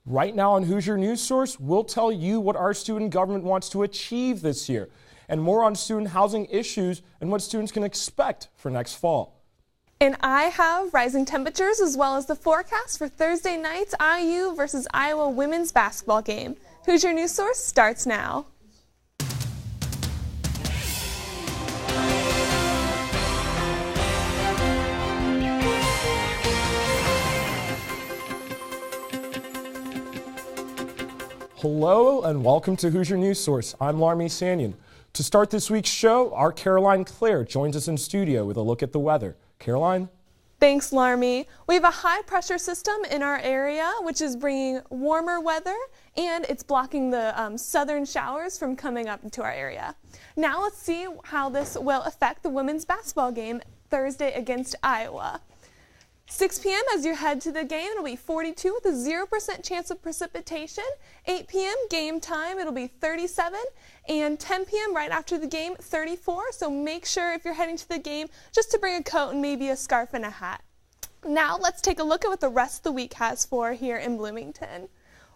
Right now on Hoosier News Source, we'll tell you what our student government wants to achieve this year, and more on student housing issues and what students can expect for next fall. And I have rising temperatures as well as the forecast for Thursday night's IU versus Iowa women's basketball game. Hoosier News Source starts now. Hello and welcome to Hoosier News Source. I'm Larmy Sanyon. To start this week's show, our Caroline Clare joins us in studio with a look at the weather. Caroline? Thanks, Larmy. We have a high pressure system in our area, which is bringing warmer weather, and it's blocking the southern showers from coming up into our area. Now let's see how this will affect the women's basketball game Thursday against Iowa. 6 p.m. as you head to the game, it'll be 42 with a 0% chance of precipitation. 8 p.m. game time, it'll be 37. And 10 p.m. right after the game, 34. So make sure if you're heading to the game just to bring a coat and maybe a scarf and a hat. Now let's take a look at what the rest of the week has for here in Bloomington.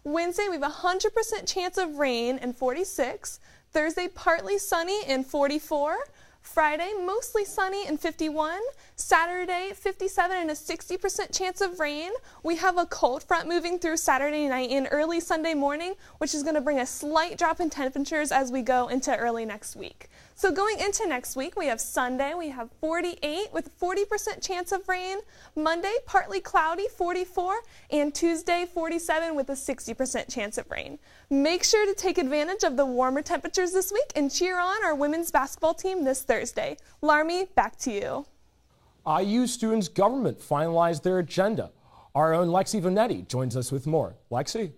Wednesday, we have a 100% chance of rain and 46. Thursday, partly sunny and 44. Friday, mostly sunny and 51. Saturday, 57 and a 60% chance of rain. We have a cold front moving through Saturday night and early Sunday morning, which is going to bring a slight drop in temperatures as we go into early next week. So going into next week, we have Sunday, we have 48 with a 40% chance of rain. Monday, partly cloudy, 44. And Tuesday, 47 with a 60% chance of rain. Make sure to take advantage of the warmer temperatures this week and cheer on our women's basketball team this Thursday. Larmy, back to you. IU students' government finalized their agenda. Our own Lexi Vanetti joins us with more. Lexi?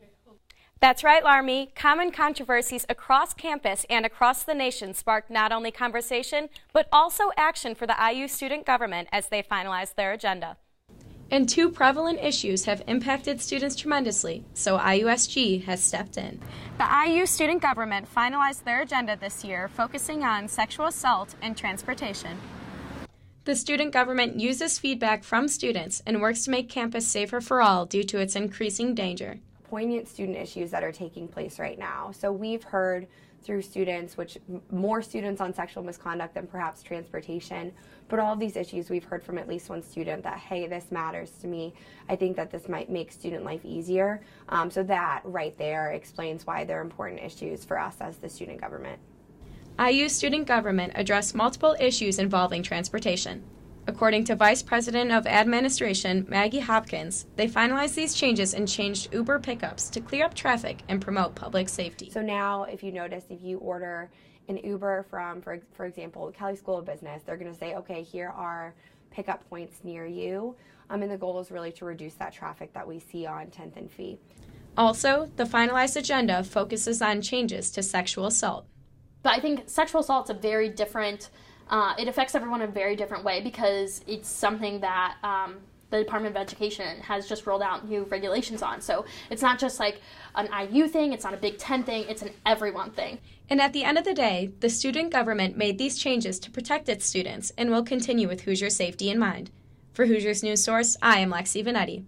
That's right, Larmy. Common controversies across campus and across the nation sparked not only conversation, but also action for the IU student government as they finalized their agenda. And two prevalent issues have impacted students tremendously, so IUSG has stepped in. The IU student government finalized their agenda this year, focusing on sexual assault and transportation. The student government uses feedback from students and works to make campus safer for all due to its increasing danger. Poignant student issues that are taking place right now. So we've heard through students, which more students on sexual misconduct than perhaps transportation, but all of these issues we've heard from at least one student that, hey, this matters to me. I think that this might make student life easier. So that right there explains why they're important issues for us as the student government. IU student government addressed multiple issues involving transportation. According to Vice President of Administration Maggie Hopkins, they finalized these changes and changed Uber pickups to clear up traffic and promote public safety. So now, if you notice, if you order an Uber from, for example, the Kelly School of Business, they're going to say, okay, here are pickup points near you. And the goal is really to reduce that traffic that we see on 10th and Fee. Also, the finalized agenda focuses on changes to sexual assault. But I think sexual assault's a very different it affects everyone in a very different way because it's something that the Department of Education has just rolled out new regulations on. So it's not just like an IU thing, it's not a Big Ten thing, it's an everyone thing. And at the end of the day, the student government made these changes to protect its students and will continue with Hoosier safety in mind. For Hoosiers News Source, I am Lexi Vanetti.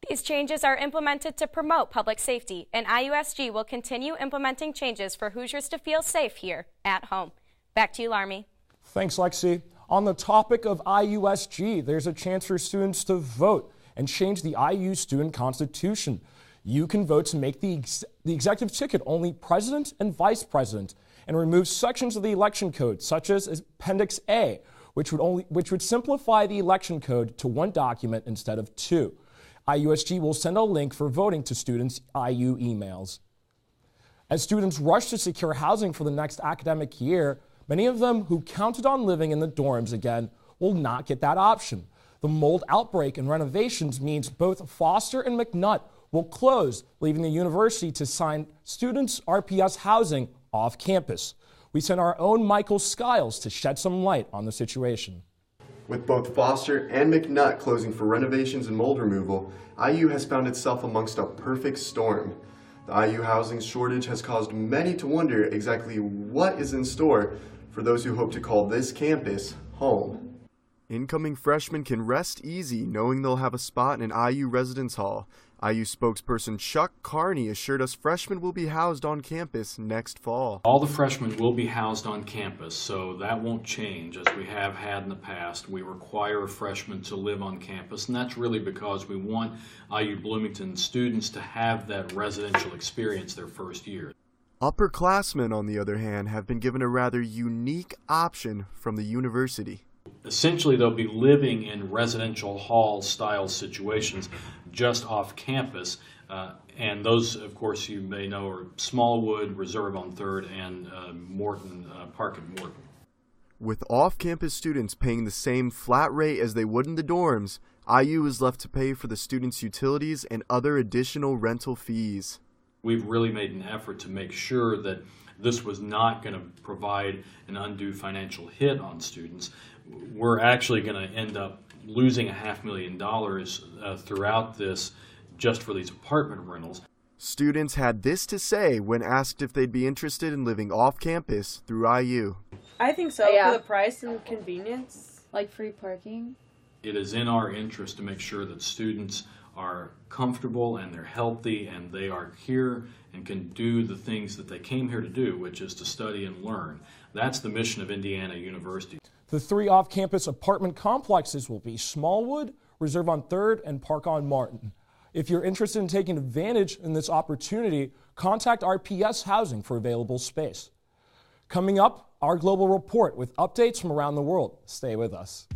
These changes are implemented to promote public safety, and IUSG will continue implementing changes for Hoosiers to feel safe here at home. Back to you, Larmy. Thanks, Lexi. On the topic of IUSG, there's a chance for students to vote and change the IU student constitution. You can vote to make the executive ticket only president and vice president and remove sections of the election code, such as Appendix A, which would simplify the election code to one document instead of two. IUSG will send a link for voting to students' IU emails. As students rush to secure housing for the next academic year, many of them who counted on living in the dorms again will not get that option. The mold outbreak and renovations means both Foster and McNutt will close, leaving the university to sign students' RPS housing off campus. We sent our own Michael Skiles to shed some light on the situation. With both Foster and McNutt closing for renovations and mold removal, IU has found itself amongst a perfect storm. The IU housing shortage has caused many to wonder exactly what is in store for those who hope to call this campus home. Incoming freshmen can rest easy knowing they'll have a spot in IU Residence Hall. IU spokesperson Chuck Carney assured us freshmen will be housed on campus next fall. All the freshmen will be housed on campus, so that won't change as we have had in the past. We require freshmen to live on campus, and that's really because we want IU Bloomington students to have that residential experience their first year. Upperclassmen, on the other hand, have been given a rather unique option from the university. Essentially, they'll be living in residential hall style situations just off campus. And those, of course, you may know are Smallwood, Reserve on 3rd, and Morton, Park at Morton. With off-campus students paying the same flat rate as they would in the dorms, IU is left to pay for the students' utilities and other additional rental fees. We've really made an effort to make sure that this was not going to provide an undue financial hit on students. We're actually going to end up losing $500,000 throughout this just for these apartment rentals. Students had this to say when asked if they'd be interested in living off campus through IU. I think so, yeah. for the price and convenience. Like free parking. It is in our interest to make sure that students are comfortable and they're healthy and they are here and can do the things that they came here to do, which is to study and learn. That's the mission of Indiana University. The 3 off-campus apartment complexes will be Smallwood, Reserve on 3rd, and Park on Martin. If you're interested in taking advantage in this opportunity, contact RPS Housing for available space. Coming up, our global report with updates from around the world. Stay with us.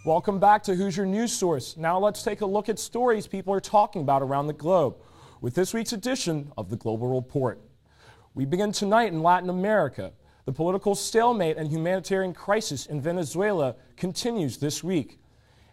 Welcome back to Hoosier News Source. Now let's take a look at stories people are talking about around the globe with this week's edition of the Global Report. We begin tonight in Latin America. The political stalemate and humanitarian crisis in Venezuela continues this week.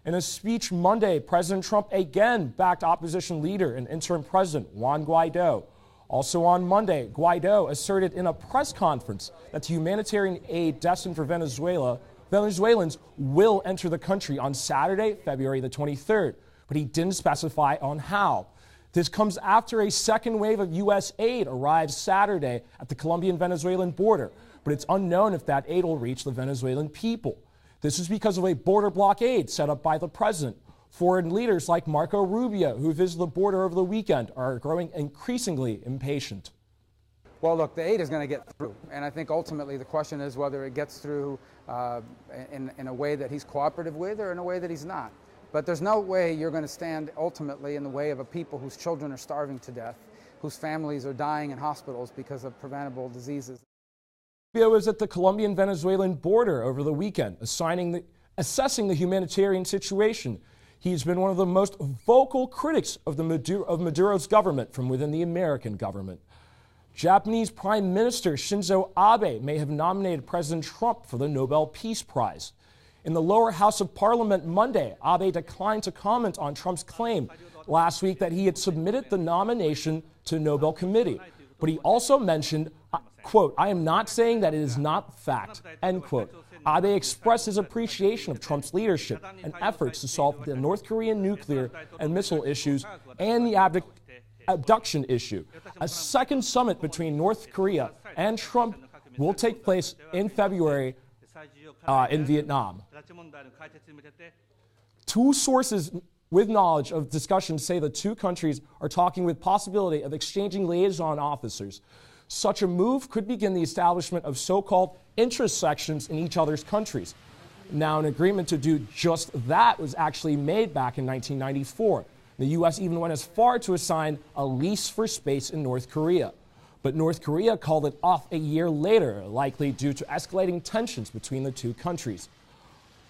In a speech Monday, President Trump again backed opposition leader and interim president Juan Guaido. Also on Monday, Guaido asserted in a press conference that the humanitarian aid destined for Venezuelans will enter the country on Saturday, February the 23rd, but he didn't specify on how. This comes after a second wave of U.S. aid arrived Saturday at the Colombian-Venezuelan border, but it's unknown if that aid will reach the Venezuelan people. This is because of a border blockade set up by the president. Foreign leaders like Marco Rubio, who visited the border over the weekend, are growing increasingly impatient. Well, look, the aid is going to get through, and I think ultimately the question is whether it gets through in a way that he's cooperative with or in a way that he's not. But there's no way you're going to stand ultimately in the way of a people whose children are starving to death, whose families are dying in hospitals because of preventable diseases. Rubio was at the Colombian-Venezuelan border over the weekend, assessing the humanitarian situation. He's been one of the most vocal critics of Maduro's government from within the American government. Japanese Prime Minister Shinzo Abe may have nominated President Trump for the Nobel Peace Prize. In the lower house of parliament Monday, Abe declined to comment on Trump's claim last week that he had submitted the nomination to the Nobel Committee. But he also mentioned, quote, "I am not saying that it is not fact," end quote. Abe expressed his appreciation of Trump's leadership and efforts to solve the North Korean nuclear and missile issues and the abduction issue. A second summit between North Korea and Trump will take place in February in Vietnam. Two sources with knowledge of discussions say the two countries are talking with possibility of exchanging liaison officers. Such a move could begin the establishment of so-called interest sections in each other's countries. Now, an agreement to do just that was actually made back in 1994. The U.S. even went as far to assign a lease for space in North Korea. But North Korea called it off a year later, likely due to escalating tensions between the two countries.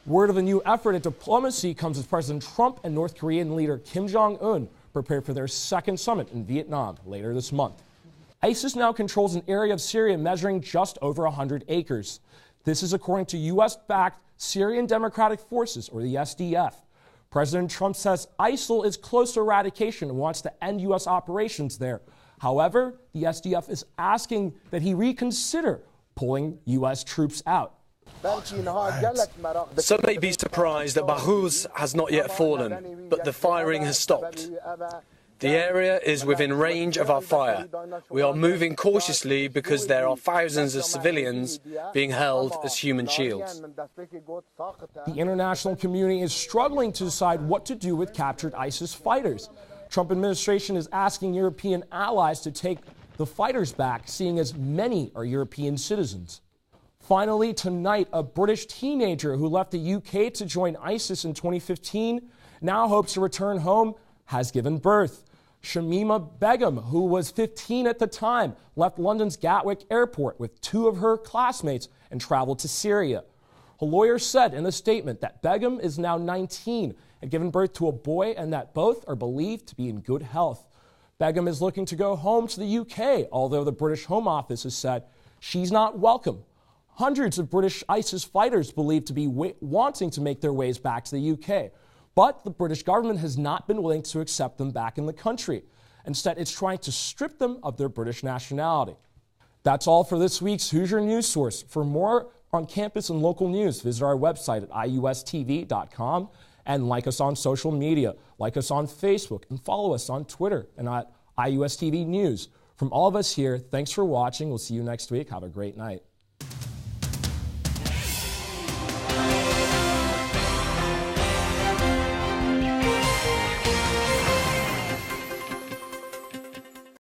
Word of a new effort at diplomacy comes as President Trump and North Korean leader Kim Jong-un prepare for their second summit in Vietnam later this month. ISIS now controls an area of Syria measuring just over 100 acres. This is according to U.S.-backed Syrian Democratic Forces, or the SDF. President Trump says ISIL is close to eradication and wants to end U.S. operations there. However, the SDF is asking that he reconsider pulling U.S. troops out. Some may be surprised that Bahus has not yet fallen, but the firing has stopped. The area is within range of our fire. We are moving cautiously because there are thousands of civilians being held as human shields. The international community is struggling to decide what to do with captured ISIS fighters. Trump administration is asking European allies to take the fighters back, seeing as many are European citizens. Finally, tonight, a British teenager who left the UK to join ISIS in 2015 now hopes to return home has given birth. Shamima Begum, who was 15 at the time, left London's Gatwick Airport with 2 of her classmates and traveled to Syria. Her lawyer said in a statement that Begum is now 19 and given birth to a boy and that both are believed to be in good health. Begum is looking to go home to the UK, although the British Home Office has said she's not welcome. Hundreds of British ISIS fighters believed to be wanting to make their ways back to the UK. But the British government has not been willing to accept them back in the country. Instead, it's trying to strip them of their British nationality. That's all for this week's Hoosier News Source. For more on campus and local news, visit our website at iustv.com and like us on social media. Like us on Facebook and follow us on Twitter and at IUSTV News. From all of us here, thanks for watching. We'll see you next week. Have a great night.